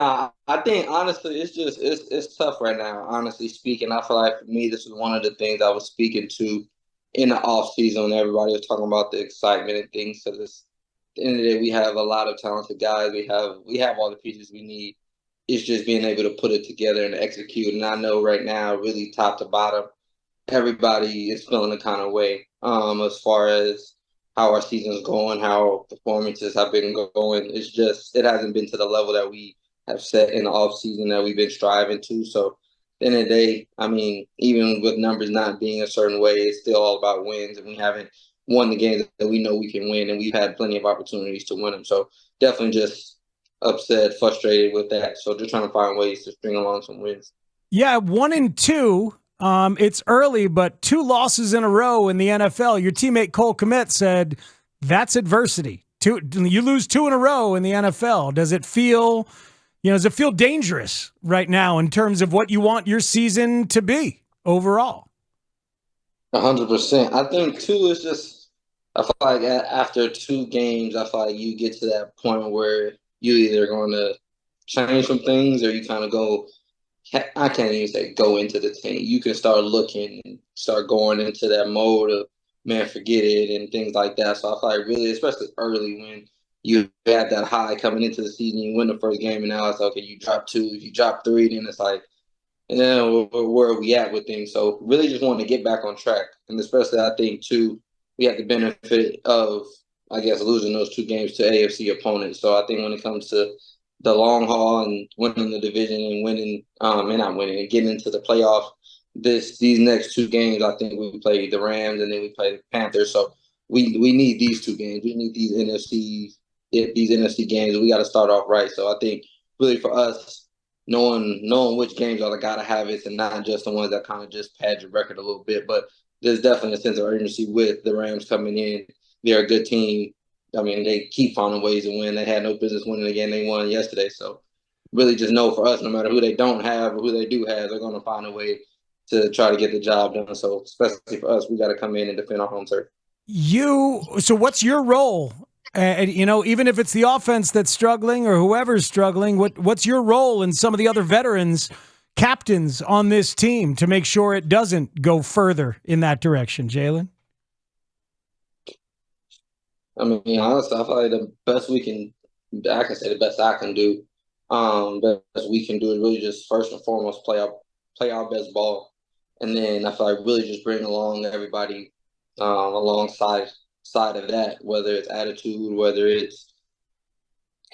I think honestly, it's tough right now. Honestly speaking, I feel like for me, this is one of the things I was speaking to in the off season when everybody was talking about the excitement and things. Because at the end of the day, we have a lot of talented guys. We have all the pieces we need. It's just being able to put it together and execute. And I know right now, really top to bottom, everybody is feeling the kind of way as far as how our season's going, how performances have been going. It's just it hasn't been to the level that we have set in the off season that we've been striving to. So at the end of the day, I mean, even with numbers not being a certain way, it's still all about wins, and we haven't won the games that we know we can win, and we've had plenty of opportunities to win them. So definitely just upset, frustrated with that. So just trying to find ways to string along some wins. Yeah, 1-2. It's early, but two losses in a row in the NFL. Your teammate Cole Kmet said that's adversity. You lose two in a row in the NFL. Does it feel dangerous right now in terms of what you want your season to be overall? 100%. I think too is just I feel like after two games, I feel like you get to that point where you either going to change some things or you kind of go. I can't even say go into the team. You can start looking and start going into that mode of man, forget it and things like that. So I feel like really, especially early when you had that high coming into the season, you win the first game, and now it's okay. You drop two, if you drop three, then it's like and then where are we at with things? So really just wanting to get back on track. And especially I think too, we had the benefit of I guess losing those two games to AFC opponents. So I think when it comes to the long haul and winning the division and winning and not winning and getting into the playoff these next two games, I think we play the Rams and then we play the Panthers. So we need these two games. We need these NFC games. We got to start off right. So I think really for us knowing which games are the gotta have it and not just the ones that kind of just pad your record a little bit. But there's definitely a sense of urgency with the Rams coming in. They're a good team. I mean, they keep finding ways to win. They had no business winning again. They won yesterday. So really just know for us, no matter who they don't have or who they do have, they're going to find a way to try to get the job done. So especially for us, we got to come in and defend our home turf. So what's your role? Even if it's the offense that's struggling or whoever's struggling, what's your role in some of the other veterans, captains on this team to make sure it doesn't go further in that direction, Jaylon? I mean, honestly, I feel like the best we can, I can say the best I can do, best we can do is really just first and foremost play our best ball, and then I feel like really just bring along everybody alongside side of that, whether it's attitude, whether it's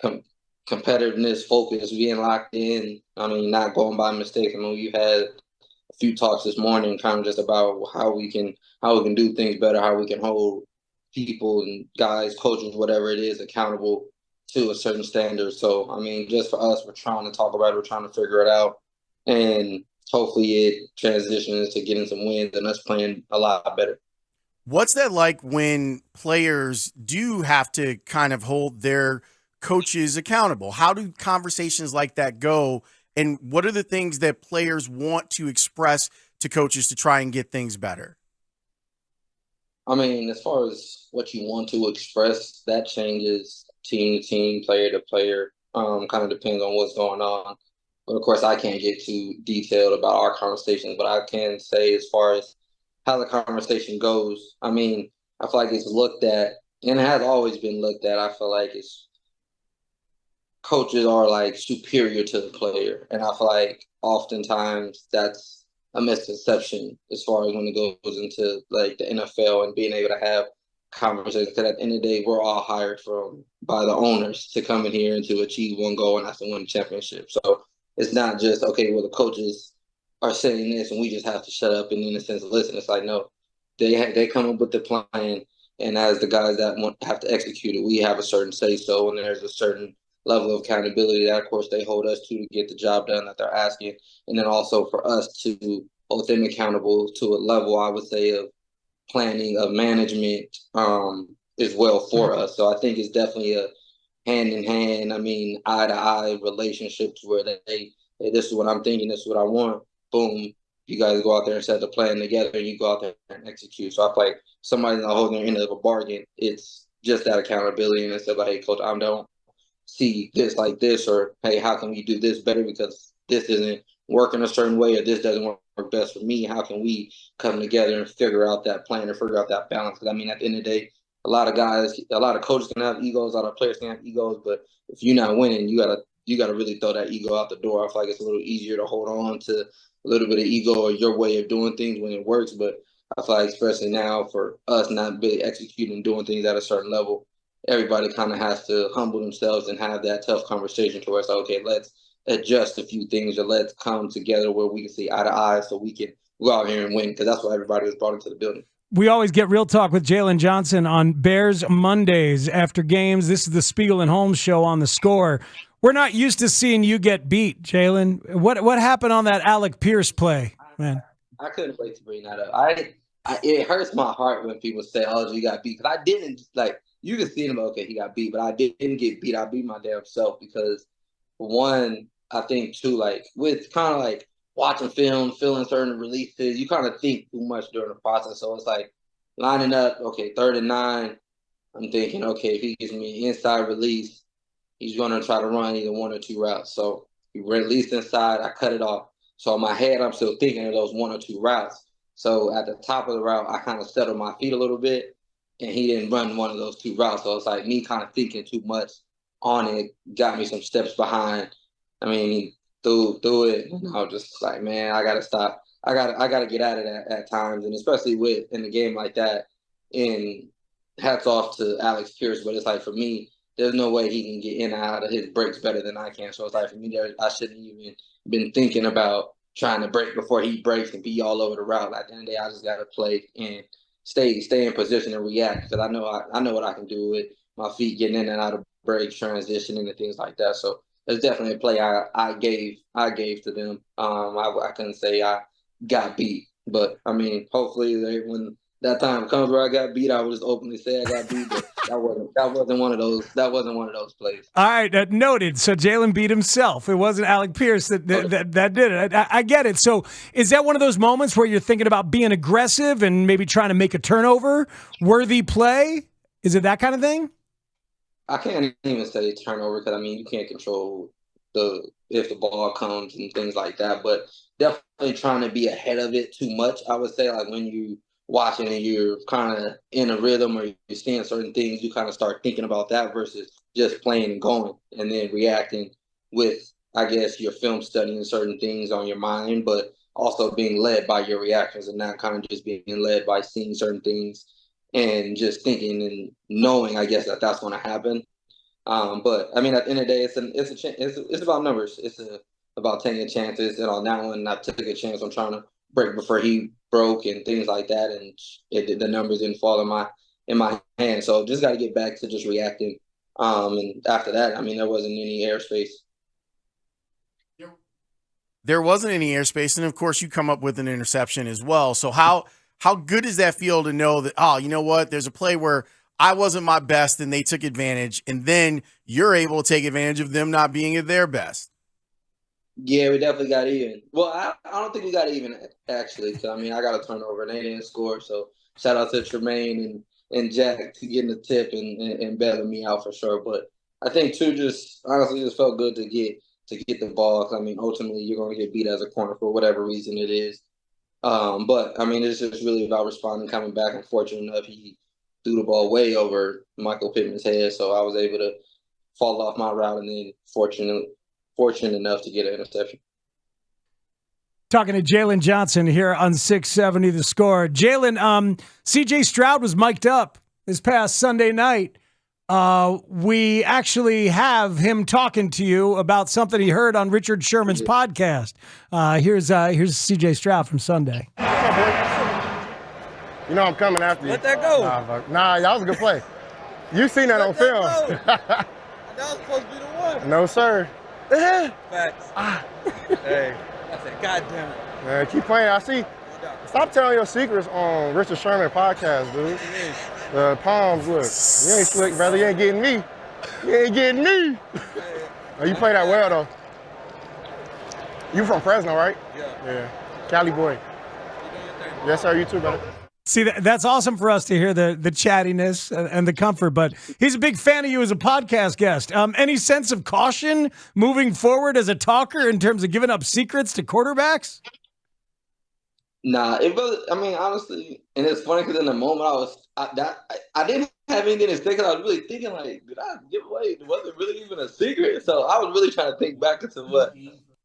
com- competitiveness, focus, being locked in. I mean, not going by mistakes. I mean, we've had a few talks this morning, kind of just about how we can do things better, how we can hold people and guys, coaches, whatever it is, accountable to a certain standard. So, I mean, just for us, we're trying to talk about it, we're trying to figure it out, and hopefully it transitions to getting some wins and us playing a lot better. What's that like when players do have to kind of hold their coaches accountable? How do conversations like that go? And what are the things that players want to express to coaches to try and get things better? I mean, as far as what you want to express, that changes team to team, player to player. Kind of depends on what's going on. But of course, I can't get too detailed about our conversations. But I can say, as far as how the conversation goes, I mean, I feel like it's looked at, and it has always been looked at. I feel like it's coaches are like superior to the player, and I feel like oftentimes that's a misconception as far as when it goes into like the NFL and being able to have conversations. Because at the end of the day, we're all hired from by the owners to come in here and to achieve one goal, and that's to win the championship. So it's not just okay. Well, the coaches are saying this, and we just have to shut up and in a sense listen. It's like no, they come up with the plan, and as the guys that have to execute it, we have a certain say so, and there's a certain level of accountability that, of course, they hold us to get the job done that they're asking, and then also for us to hold them accountable to a level, I would say, of planning, of management, as well for us. So I think it's definitely a hand in hand. I mean, eye to eye relationships where hey, this is what I'm thinking, this is what I want. Boom, you guys go out there and set the plan together, and you go out there and execute. So I feel like somebody's not holding their end of a bargain. It's just that accountability, and it's like, hey, coach, I'm done see this like this, or hey, how can we do this better because this isn't working a certain way, or this doesn't work best for me. How can we come together and figure out that plan or figure out that balance? Because I mean, at the end of the day, a lot of guys, a lot of coaches can have egos, a lot of players can have egos, but if you're not winning, you gotta really throw that ego out the door. I feel like it's a little easier to hold on to a little bit of ego or your way of doing things when it works, but I feel like especially now for us not really executing doing things at a certain level, everybody kind of has to humble themselves and have that tough conversation to where it's like, okay, let's adjust a few things or let's come together where we can see eye to eye so we can go out here and win, because that's why everybody was brought into the building. We always get real talk with Jaylon Johnson on Bears Mondays after games. This is the Spiegel and Holmes Show on The Score. We're not used to seeing you get beat, Jaylon. What happened on that Alec Pierce play, man? I couldn't wait to bring that up. It hurts my heart when people say, "Oh, you got beat," because I didn't. Like, you can see him, okay, he got beat, but I didn't get beat. I beat my damn self because, one, I think two, like with kind of like watching film, feeling certain releases, you kind of think too much during the process. So it's like lining up, okay, 3rd and 9. I'm thinking, okay, if he gives me an inside release, he's going to try to run either 1 or 2 routes. So he released inside, I cut it off. So in my head, I'm still thinking of those 1 or 2 routes. So at the top of the route, I kind of settled my feet a little bit, and he didn't run 1 of those 2 routes. So it's like me kind of thinking too much on it got me some steps behind. I mean, he threw it, and I was just like, man, I got to stop. I got to get out of that at times, and especially in a game like that. And hats off to Alex Pierce, but it's like for me, there's no way he can get in and out of his breaks better than I can. So it's like for me, I shouldn't even been thinking about trying to break before he breaks and be all over the route. At the end of the day, I just got to play and stay in position and react, because I know what I can do with my feet getting in and out of breaks, transitioning, and things like that. So it's definitely a play I gave to them. I couldn't say I got beat, but I mean, hopefully when that time comes where I got beat, I will just openly say I got beat. But that wasn't one of those. That wasn't one of those plays. All right, noted. So Jaylon beat himself. It wasn't Alec Pierce that did it. I get it. So is that one of those moments where you're thinking about being aggressive and maybe trying to make a turnover worthy play? Is it that kind of thing? I can't even say turnover, because I mean you can't control if the ball comes and things like that. But definitely trying to be ahead of it too much. I would say, like, when you watching and you're kind of in a rhythm or you're seeing certain things, you kind of start thinking about that versus just playing and going and then reacting with, I guess, your film studying certain things on your mind, but also being led by your reactions and not kind of just being led by seeing certain things and just thinking and knowing, I guess, that that's going to happen. But I mean, at the end of the day, it's about numbers. It's about taking chances. And on that one, I took a chance on trying to break before he broke and things like that, and the numbers didn't fall in my hand. So just got to get back to just reacting. And after that, I mean, there wasn't any airspace. There wasn't any airspace, and of course, you come up with an interception as well. So how good does that feel to know that, oh, you know what? There's a play where I wasn't my best and they took advantage, and then you're able to take advantage of them not being at their best. Yeah, we definitely got even. Well, I don't think we got even, actually, because, I mean, I got a turnover and they didn't score. So shout out to Tremaine and Jack to getting the tip and bailing me out for sure. But I think, too, just honestly just felt good to get the ball. 'Cause, I mean, ultimately, you're going to get beat as a corner for whatever reason it is. But, I mean, it's just really about responding, coming back. And fortunate enough, he threw the ball way over Michael Pittman's head. So I was able to fall off my route and then fortunate enough to get an interception. Talking to Jaylon Johnson here on 670 The Score. Jaylon, C.J. Stroud was mic'd up this past Sunday night. We actually have him talking to you about something he heard on Richard Sherman's podcast. Here's C.J. Stroud from Sunday. You know I'm coming after you. Let that go. Nah, that was a good play. You seen that on film. That was supposed to be the one. No, sir. Facts. Hey, I said, God damn it. Man, keep playing. I see. Stop telling your secrets on Richard Sherman podcast, dude. The palms, look. You ain't slick, brother. You ain't getting me. You ain't getting me. Oh, you play that well, though. You from Fresno, right? Yeah. Yeah. Cali boy. Yes, sir. You too, brother. See, that's awesome for us to hear the chattiness and the comfort, but he's a big fan of you as a podcast guest. Any sense of caution moving forward as a talker in terms of giving up secrets to quarterbacks? Nah, it was. I mean, honestly, and it's funny because in the moment I didn't have anything to say because I was really thinking like, did I give away? Was it really even a secret? So I was really trying to think back into what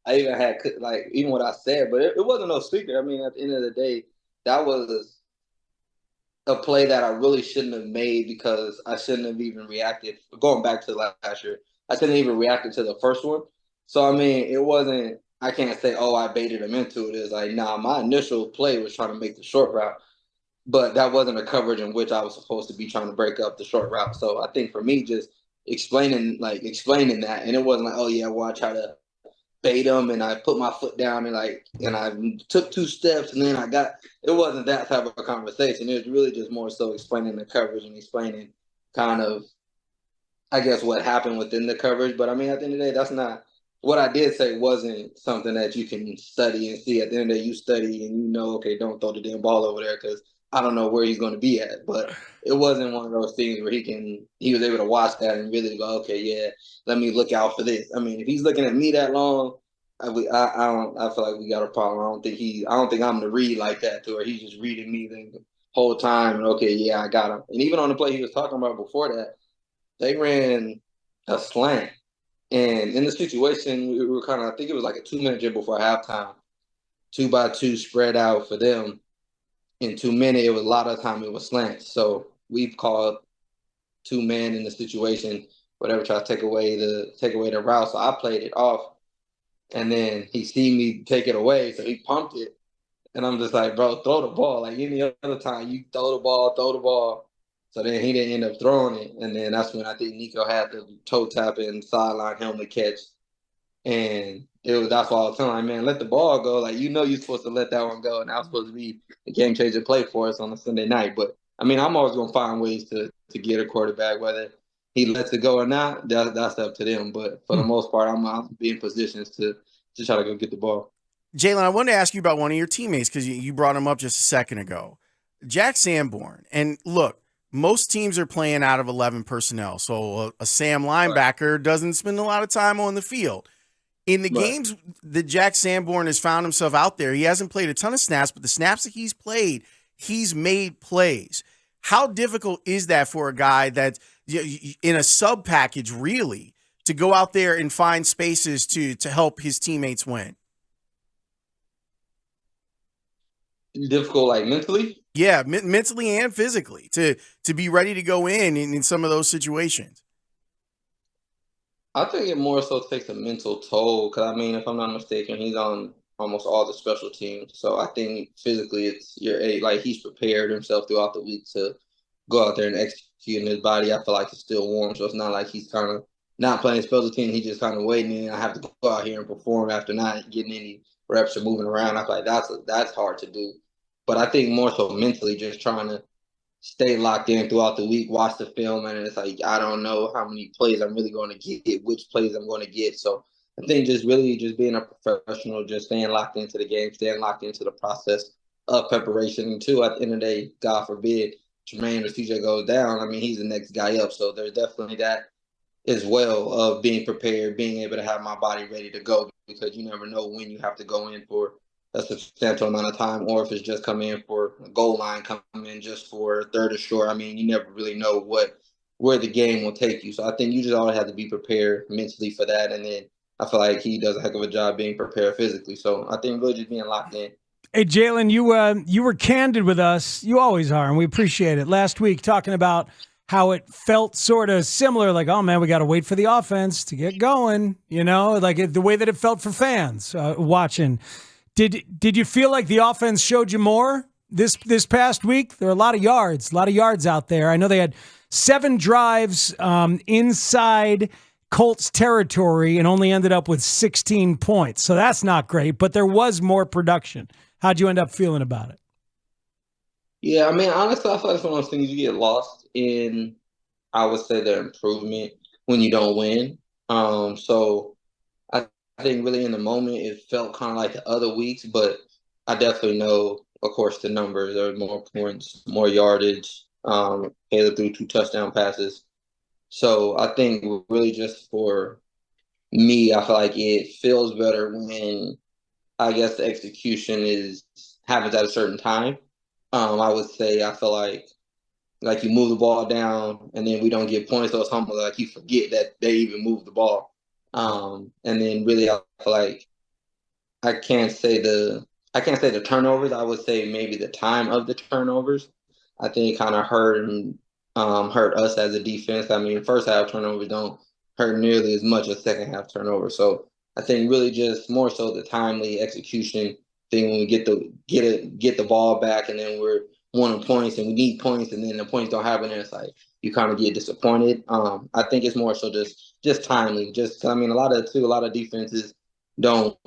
I even had, like even what I said, but it wasn't no secret. I mean, at the end of the day, that was a play that I really shouldn't have made because I shouldn't have even reacted. Going back to last year, I shouldn't have even reacted to the first one. So, I mean, it wasn't, I can't say, oh, I baited him into it. It's like, nah, my initial play was trying to make the short route, but that wasn't a coverage in which I was supposed to be trying to break up the short route. So I think for me, just explaining that, and it wasn't like, oh, yeah, well, I try to bait him and I put my foot down and I took 2 steps and then it wasn't that type of a conversation. It was really just more so explaining the coverage and explaining kind of, I guess, what happened within the coverage. But I mean, at the end of the day, that's not what I did say wasn't something that you can study and see. At the end of the day, you study and you know, okay, don't throw the damn ball over there because I don't know where he's going to be at. But it wasn't one of those things where he was able to watch that and really go, okay, yeah, let me look out for this. I mean, if he's looking at me that long, I feel like we got a problem. I don't think I'm the read like that to where he's just reading me the whole time. And okay, yeah, I got him. And even on the play he was talking about before that, they ran a slant. And in the situation, we were kind of, I think it was like a 2-minute drill before halftime, 2-by-2 spread out for them. In 2 minutes, it was a lot of time it was slants. So we've called 2-man in the situation, whatever, try to take away the route. So I played it off. And then he seen me take it away, so he pumped it. And I'm just like, bro, throw the ball. Like any other time, you throw the ball. So then he didn't end up throwing it. And then that's when I think Nico had the toe tapping sideline helmet catch. And that's why I was telling him, man, let the ball go. Like, you know you're supposed to let that one go. And that was supposed to be a game-changing play for us on a Sunday night. But, I mean, I'm always going to find ways to get a quarterback, whether he lets it go or not, that's up to them. But for the most part, I'm being positions to try to go get the ball. Jaylon, I wanted to ask you about one of your teammates because you brought him up just a second ago. Jack Sanborn. And look, most teams are playing out of 11 personnel. So a Sam linebacker doesn't spend a lot of time on the field. In the games that Jack Sanborn has found himself out there, he hasn't played a ton of snaps, but the snaps that he's played, he's made plays. How difficult is that for a guy that's in a sub package, really, to go out there and find spaces to help his teammates win? Difficult, like mentally? Yeah, mentally and physically to be ready to go in some of those situations. I think it more so takes a mental toll because, I mean, if I'm not mistaken, he's on almost all the special teams. So I think physically he's prepared himself throughout the week to go out there and execute, and his body, I feel like, is still warm. So it's not like he's kind of not playing special team. He's just kind of waiting, and I have to go out here and perform after not getting any reps or moving around. I feel like that's hard to do. But I think more so mentally, just trying to stay locked in throughout the week, watch the film, and it's like, I don't know how many plays I'm really going to get, which plays I'm going to get. So I think just being a professional, just staying locked into the game, staying locked into the process of preparation. And two, at the end of the day, God forbid, Tremaine or CJ goes down, I mean, he's the next guy up. So there's definitely that as well of being prepared, being able to have my body ready to go because you never know when you have to go in for a substantial amount of time or if it's just come in for a goal line, come in just for a third or short. I mean, you never really know where the game will take you. So I think you just always have to be prepared mentally for that. And then I feel like he does a heck of a job being prepared physically. So I think really just being locked in. Hey, Jaylon, you were candid with us. You always are, and we appreciate it. Last week, talking about how it felt sort of similar, like, oh, man, we got to wait for the offense to get going, like the way that it felt for fans watching. Did you feel like the offense showed you more this past week? There are a lot of yards out there. I know they had 7 drives inside Colts territory and only ended up with 16 points. So that's not great, but there was more production. How'd you end up feeling about it? Yeah, I mean, honestly, I feel like it's one of those things you get lost in, I would say, the improvement when you don't win. So I think really in the moment it felt kind of like the other weeks, but I definitely know of course, the numbers. There were more points, more yardage. Caleb threw 2 touchdown passes. So I think really just for me, I feel like it feels better when I guess the execution happens at a certain time. I would say I feel like you move the ball down and then we don't get points, so it's humble. Like you forget that they even moved the ball. And then really I feel like I can't say the turnovers. I would say maybe the time of the turnovers. I think it kind of hurt us as a defense. I mean, first half turnovers don't hurt nearly as much as second half turnovers. So I think really just more so the timely execution thing when we get the ball back and then we're wanting points and we need points and then the points don't happen and it's like you kind of get disappointed. I think it's more so just timely. Just I mean a lot of defenses don't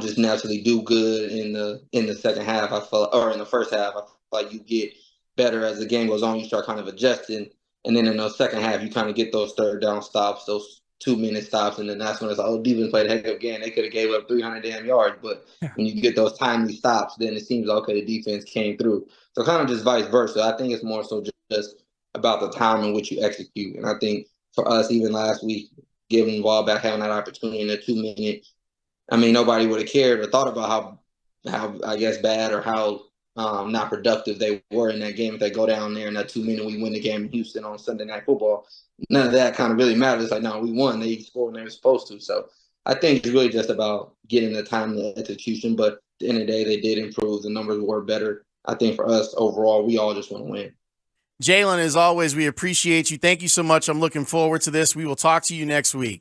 just naturally do good in the second half. I feel or in the first half. I feel like you get better as the game goes on. You start kind of adjusting, and then in the second half, you kind of get those third down stops, those 2-minute stops, and then that's when it's like, oh, defense played a heck of a game. They could have gave up 300 damn yards, but when you get those timely stops, then it seems like, okay, the defense came through. So kind of just vice versa. I think it's more so just about the time in which you execute, and I think for us, even last week, giving the ball back, having that opportunity in a 2-minute. I mean, nobody would have cared or thought about how I guess bad or how not productive they were in that game. If they go down there in that 2-minute, we win the game in Houston on Sunday Night Football. None of that kind of really matters. It's like, no, we won. They scored when they were supposed to. So I think it's really just about getting the time to execution. But at the end of the day, they did improve. The numbers were better. I think for us overall, we all just want to win. Jaylon, as always, we appreciate you. Thank you so much. I'm looking forward to this. We will talk to you next week.